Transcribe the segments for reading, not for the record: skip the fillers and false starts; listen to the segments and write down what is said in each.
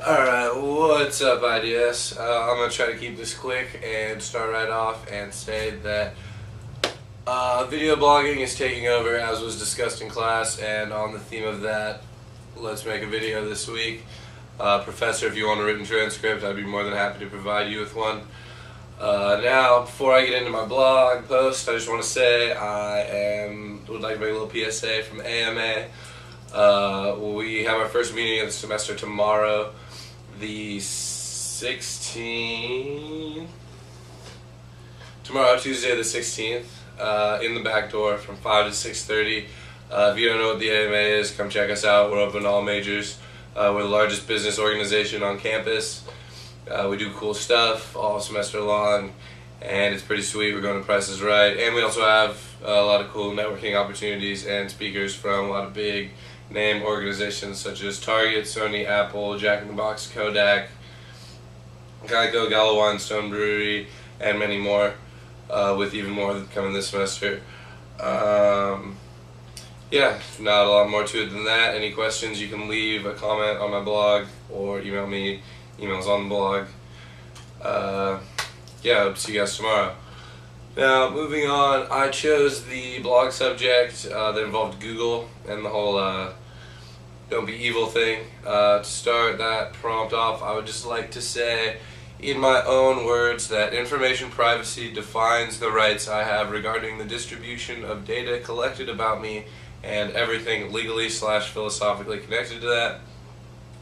Alright, what's up IDS? I'm going to try to keep this quick and start right off and say that video blogging is taking over as was discussed in class, and on the theme of that, let's make a video this week. Professor, if you want a written transcript, I'd be more than happy to provide you with one. Now, before I get into my blog post, I just want to say I would like to make a little PSA from AMA. We have our first meeting of the semester tomorrow, the 16th. Tomorrow, Tuesday the 16th, in the back door from 5 to 6:30. If you don't know what the AMA is, come check us out. We're open to all majors. We're the largest business organization on campus. We do cool stuff all semester long, and it's pretty sweet. We're going to Price is Right, and we also have a lot of cool networking opportunities and speakers from a lot of big name organizations such as Target, Sony, Apple, Jack in the Box, Kodak, Geico, Gallowine, Stone Brewery, and many more, with even more coming this semester. Yeah, not a lot more to it than that. Any questions, you can leave a comment on my blog or email me. Email's on the blog. Yeah, hope to see you guys tomorrow. Now, moving on, I chose the blog subject that involved Google and the whole don't be evil thing. To start that prompt off, I would just like to say, in my own words, that information privacy defines the rights I have regarding the distribution of data collected about me and everything legally/philosophically connected to that,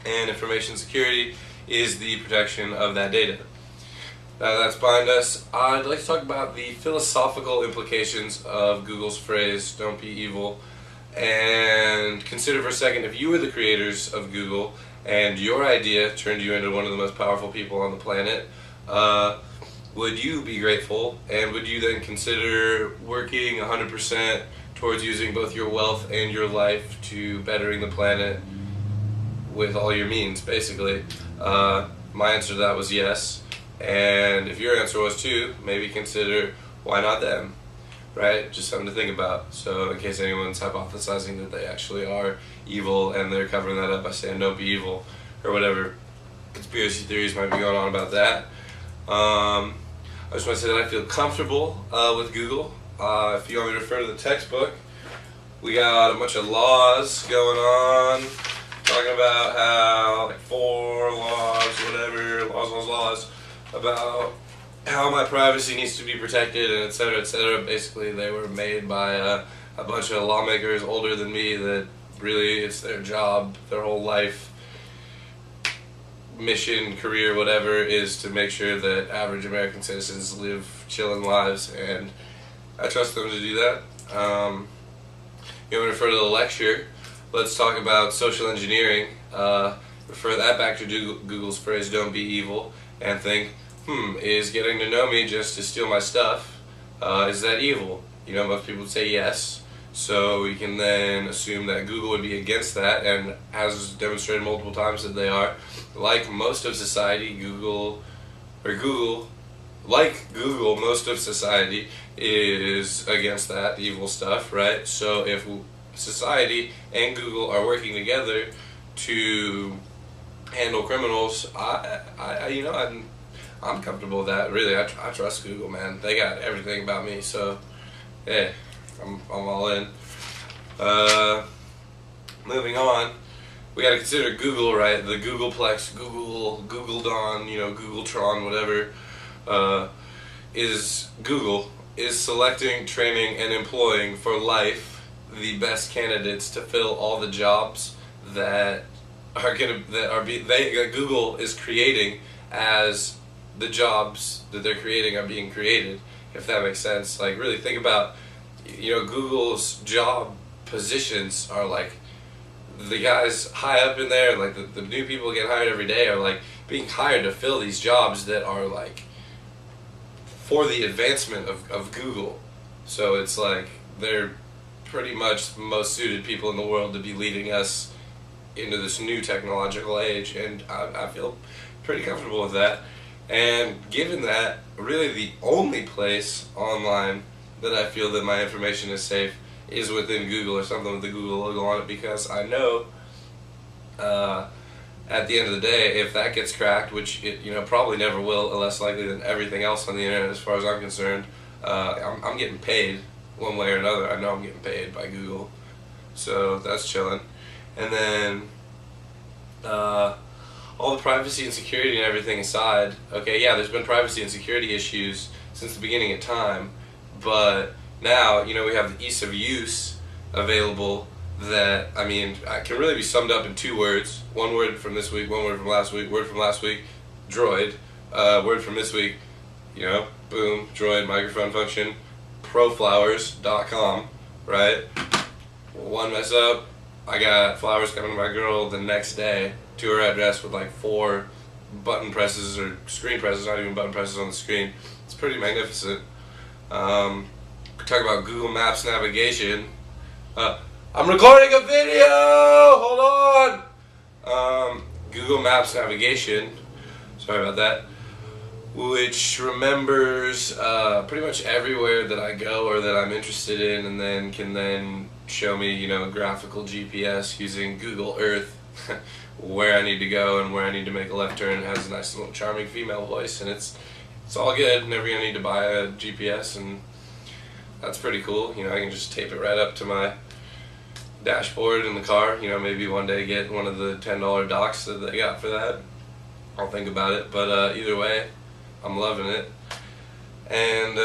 and information security is the protection of that data. Now that's behind us. I'd like to talk about the philosophical implications of Google's phrase, don't be evil, and consider for a second, if you were the creators of Google and your idea turned you into one of the most powerful people on the planet, would you be grateful, and would you then consider working 100% towards using both your wealth and your life to bettering the planet with all your means, basically? My answer to that was yes. And if your answer was too, maybe consider why not them, right? Just something to think about. So in case anyone's hypothesizing that they actually are evil and they're covering that up by saying don't be evil or whatever conspiracy theories might be going on about that. I just want to say that I feel comfortable with Google. If you want me to refer to the textbook, we got a bunch of laws going on, talking about how, like 4 laws, whatever, laws, about how my privacy needs to be protected, and etc., etc. Basically, they were made by a bunch of lawmakers older than me that really it's their job, their whole life, mission, career, whatever, is to make sure that average American citizens live chilling lives, and I trust them to do that. You want to refer to the lecture, let's talk about social engineering. Refer that back to Google's phrase, don't be evil, and think, is getting to know me just to steal my stuff, is that evil? You know, most people would say yes, so we can then assume that Google would be against that, and has demonstrated multiple times that they are. Like most of society, most of society is against that evil stuff, right? So if society and Google are working together to handle criminals, I'm comfortable with that. Really, I trust Google, man. They got everything about me, so yeah, I'm all in. Moving on, we got to consider Google, right? The Googleplex, Googledon, Googletron, whatever. Google is selecting, training, and employing for life the best candidates to fill all the jobs that Google is creating, as the jobs that they're creating are being created, if that makes sense. Like, really think about, Google's job positions are like, the guys high up in there, like the new people getting hired every day are like being hired to fill these jobs that are like for the advancement of Google. So it's like they're pretty much the most suited people in the world to be leading us into this new technological age, and I feel pretty comfortable with that. And given that, really the only place online that I feel that my information is safe is within Google, or something with the Google logo on it, because I know at the end of the day, if that gets cracked, which it probably never will, less likely than everything else on the internet as far as I'm concerned, I'm getting paid one way or another. I know I'm getting paid by Google, so that's chilling. And then all the privacy and security and everything aside, okay, yeah, there's been privacy and security issues since the beginning of time, but now, we have the ease of use available that, I mean, can really be summed up in 2 words. 1 word from this week, 1 word from last week. Word from last week, Droid. Word from this week, boom, Droid, microphone function, proflowers.com, right? One mess up, I got flowers coming to my girl the next day to her address with like 4 button presses or screen presses, not even button presses on the screen. It's pretty magnificent. Talk about Google Maps navigation. I'm recording a video! Hold on! Google Maps navigation, sorry about that, which remembers pretty much everywhere that I go or that I'm interested in, and then can show me, graphical GPS using Google Earth where I need to go and where I need to make a left turn. It has a nice little charming female voice, and it's all good. Never gonna need to buy a GPS, and that's pretty cool. I can just tape it right up to my dashboard in the car. Maybe one day get one of the $10 docks that they got for that. I'll think about it, but either way, I'm loving it. And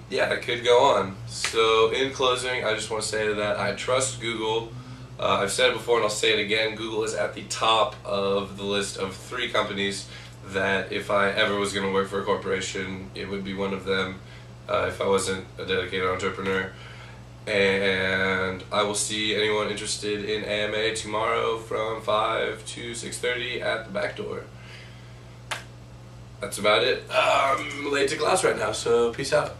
yeah, it could go on. So in closing, I just want to say that I trust Google. I've said it before and I'll say it again, Google is at the top of the list of 3 companies that if I ever was going to work for a corporation, it would be one of them if I wasn't a dedicated entrepreneur. And I will see anyone interested in AMA tomorrow from 5 to 6:30 at the back door. That's about it. I'm late to class right now, so peace out.